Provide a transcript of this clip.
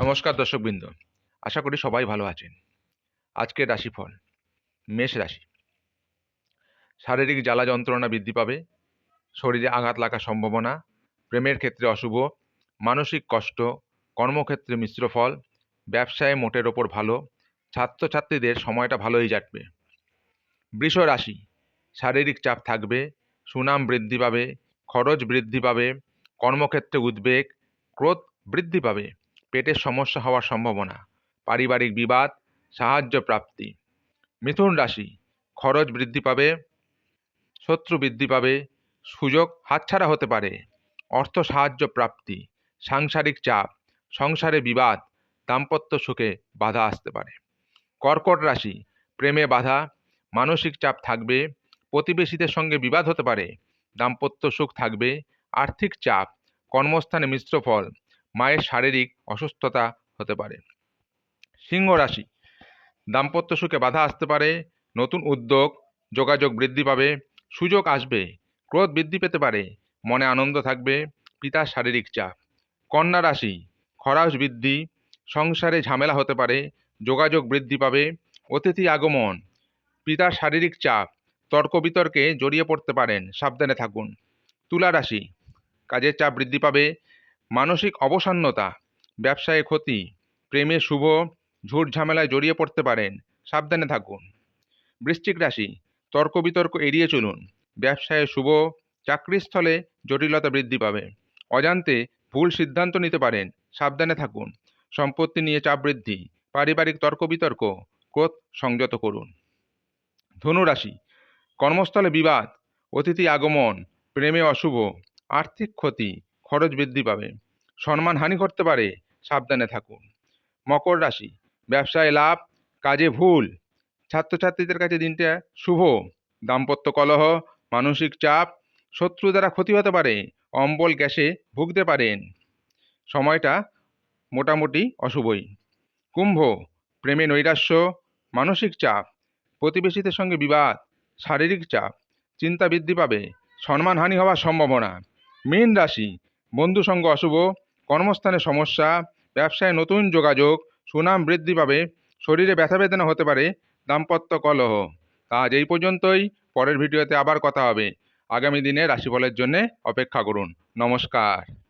নমস্কার দর্শকবৃন্দ, আশা করি সবাই ভালো আছেন। আজকের রাশিফল। মেষ রাশি। শারীরিক জ্বালা যন্ত্রণা বৃদ্ধি পাবে, শরীরে আঘাত লাগার সম্ভাবনা, প্রেমের ক্ষেত্রে অশুভ, মানসিক কষ্ট, কর্মক্ষেত্রে মিশ্র ফল, ব্যবসায় মোটের ওপর ভালো, ছাত্রছাত্রীদের সময়টা ভালোই যাবে। বৃষ রাশি। শারীরিক চাপ থাকবে, সুনাম বৃদ্ধি পাবে, খরচ বৃদ্ধি পাবে, কর্মক্ষেত্রে উদ্বেগ, ক্রোধ বৃদ্ধি পাবে, পেটের সমস্যা হওয়ার সম্ভাবনা, পারিবারিক বিবাদ, সাহায্য প্রাপ্তি। মিথুন রাশি। খরচ বৃদ্ধি পাবে, শত্রু বৃদ্ধি পাবে, সুযোগ হাতছাড়া হতে পারে, অর্থ সাহায্য প্রাপ্তি, সাংসারিক চাপ, সংসারে বিবাদ, দাম্পত্য সুখে বাধা আসতে পারে। কর্কট রাশি। প্রেমে বাধা, মানসিক চাপ থাকবে, প্রতিবেশীদের সঙ্গে বিবাদ হতে পারে, দাম্পত্য সুখ থাকবে, আর্থিক চাপ, কর্মস্থানে মিশ্র ফল, মায়ের শারীরিক অসুস্থতা হতে পারে। সিংহ রাশি। দাম্পত্য সুখে বাধা আসতে পারে, নতুন উদ্যোগ, যোগাযোগ বৃদ্ধি পাবে, সুযোগ আসবে, ক্রোধ বৃদ্ধি পেতে পারে, মনে আনন্দ থাকবে, পিতার শারীরিক চাপ। কন্যা রাশি। খরচ বৃদ্ধি, সংসারে ঝামেলা হতে পারে, যোগাযোগ বৃদ্ধি পাবে, অতিথি আগমন, পিতার শারীরিক চাপ, তর্ক বিতর্কে জড়িয়ে পড়তে পারেন, সাবধানে থাকুন। তুলা রাশি। কাজের চাপ বৃদ্ধি পাবে, মানসিক অবসন্নতা, ব্যবসায় ক্ষতি, প্রেমে শুভ, ঝুট ঝামেলায় জড়িয়ে পড়তে পারেন, সাবধানে থাকুন। বৃশ্চিক রাশি। তর্ক বিতর্ক এড়িয়ে চলুন, ব্যবসায় শুভ, চাকরিস্থলে জটিলতা বৃদ্ধি পাবে, অজান্তে ভুল সিদ্ধান্ত নিতে পারেন, সাবধানে থাকুন। সম্পত্তি নিয়ে চাপ বৃদ্ধি, পারিবারিক তর্ক বিতর্ক, ক্রোধ সংযত করুন। ধনু রাশি। কর্মস্থলে বিবাদ, অতিথি আগমন, প্রেমে অশুভ, আর্থিক ক্ষতি, খরচ বৃদ্ধি পাবে, সম্মানহানি ঘটতে পারে, সাবধানে থাকুন। মকর রাশি। ব্যবসায় লাভ, কাজে ভুল, ছাত্রছাত্রীদের কাছে দিনটা শুভ, দাম্পত্য কলহ, মানসিক চাপ, শত্রু দ্বারা ক্ষতি হতে পারে, অম্বল গ্যাসে ভুগতে পারেন, সময়টা মোটামুটি অশুভই। কুম্ভ। প্রেমে নৈরাশ্য, মানসিক চাপ, প্রতিবেশীদের সঙ্গে বিবাদ, শারীরিক চাপ, চিন্তা বৃদ্ধি পাবে, সম্মানহানি হওয়ার সম্ভাবনা। মীন রাশি। বন্ধু সঙ্গ অশুভ, কর্মস্থানে সমস্যা, ব্যবসায় নতুন যোগাযোগ, সুনাম বৃদ্ধি পাবে, শরীরে ব্যথা বেদনা হতে পারে, দাম্পত্য কলহ। আজ এই পর্যন্তই। পরের ভিডিওতে আবার কথা হবে। আগামী দিনে রাশিফলের জন্য অপেক্ষা করুন। নমস্কার।